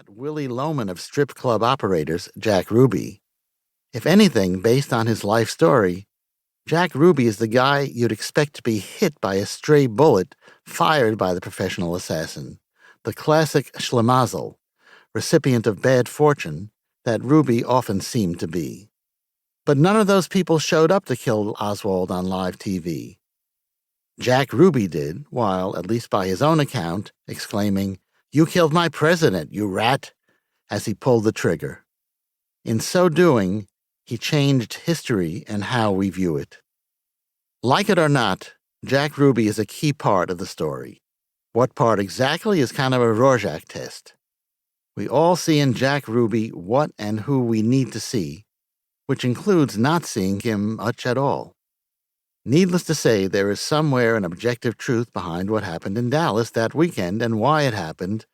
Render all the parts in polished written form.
that Willie Loman of strip club operators, Jack Ruby. If anything, based on his life story, Jack Ruby is the guy you'd expect to be hit by a stray bullet fired by the professional assassin, the classic schlemazel, recipient of bad fortune that Ruby often seemed to be. But none of those people showed up to kill Oswald on live TV. Jack Ruby did, while, at least by his own account, exclaiming, "You killed my president, you rat," as he pulled the trigger. In so doing, he changed history and how we view it. Like it or not, Jack Ruby is a key part of the story. What part exactly is kind of a Rorschach test. We all see in Jack Ruby what and who we need to see, which includes not seeing him much at all. Needless to say, there is somewhere an objective truth behind what happened in Dallas that weekend and why it happened,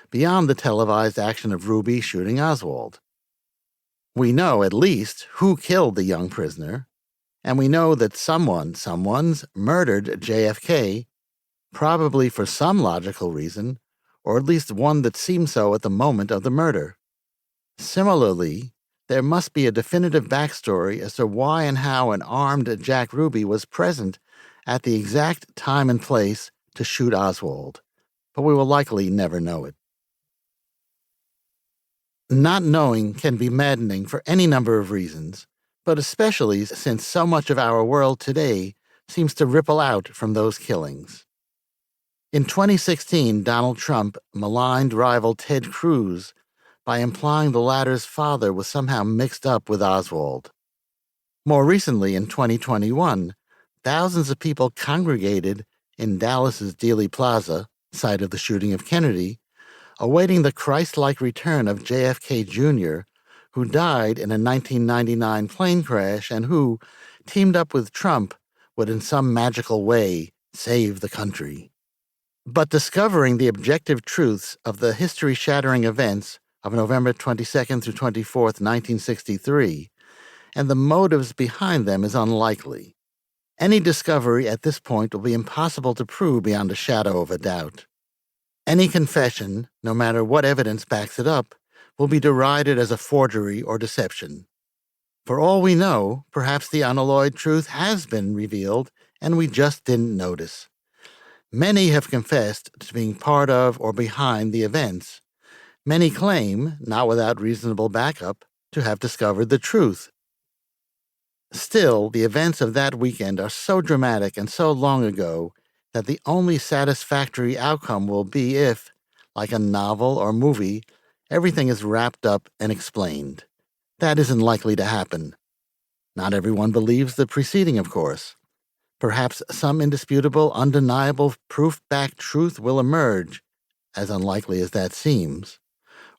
beyond the televised action of Ruby shooting Oswald. We know, at least, who killed the young prisoner, and we know that someone's murdered JFK, probably for some logical reason, or at least one that seemed so at the moment of the murder. Similarly, there must be a definitive backstory as to why and how an armed Jack Ruby was present at the exact time and place to shoot Oswald, but we will likely never know it. Not knowing can be maddening for any number of reasons, but especially since so much of our world today seems to ripple out from those killings. In 2016, Donald Trump maligned rival Ted Cruz by implying the latter's father was somehow mixed up with Oswald. More recently, in 2021, thousands of people congregated in Dallas's Dealey Plaza, site of the shooting of Kennedy, awaiting the Christ-like return of JFK Jr., who died in a 1999 plane crash and who, teamed up with Trump, would in some magical way save the country. But discovering the objective truths of the history-shattering events of November 22nd through 24th, 1963, and the motives behind them is unlikely. Any discovery at this point will be impossible to prove beyond a shadow of a doubt. Any confession, no matter what evidence backs it up, will be derided as a forgery or deception. For all we know, perhaps the unalloyed truth has been revealed and we just didn't notice. Many have confessed to being part of or behind the events. Many claim, not without reasonable backup, to have discovered the truth. Still, the events of that weekend are so dramatic and so long ago that the only satisfactory outcome will be if, like a novel or movie, everything is wrapped up and explained. That isn't likely to happen. Not everyone believes the preceding, of course. Perhaps some indisputable, undeniable, proof-backed truth will emerge, as unlikely as that seems.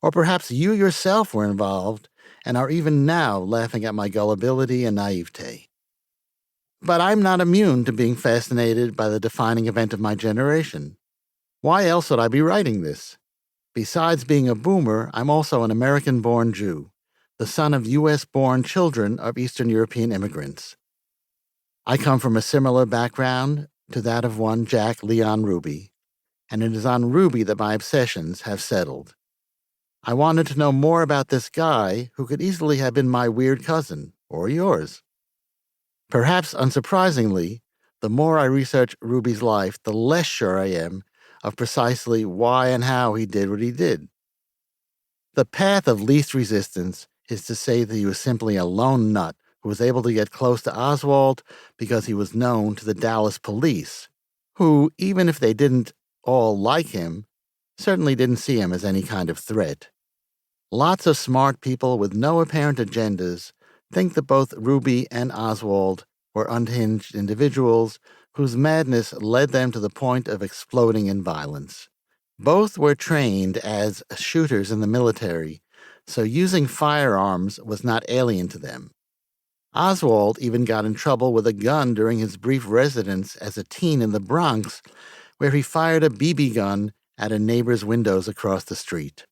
Or perhaps you yourself were involved and are even now laughing at my gullibility and naivete. But I'm not immune to being fascinated by the defining event of my generation. Why else would I be writing this? Besides being a boomer, I'm also an American-born Jew, the son of U.S.-born children of Eastern European immigrants. I come from a similar background to that of one Jack Leon Ruby, and it is on Ruby that my obsessions have settled. I wanted to know more about this guy who could easily have been my weird cousin, or yours. Perhaps unsurprisingly, the more I research Ruby's life, the less sure I am of precisely why and how he did what he did. The path of least resistance is to say that he was simply a lone nut who was able to get close to Oswald because he was known to the Dallas police, who, even if they didn't all like him, certainly didn't see him as any kind of threat. Lots of smart people with no apparent agendas think that both Ruby and Oswald were unhinged individuals whose madness led them to the point of exploding in violence. Both were trained as shooters in the military, so using firearms was not alien to them. Oswald even got in trouble with a gun during his brief residence as a teen in the Bronx, where he fired a BB gun at a neighbor's windows across the street.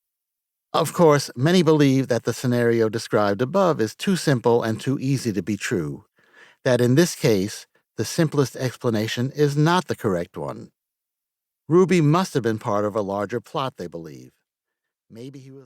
Of course, many believe that the scenario described above is too simple and too easy to be true, that in this case, the simplest explanation is not the correct one. Ruby must have been part of a larger plot, they believe. Maybe he was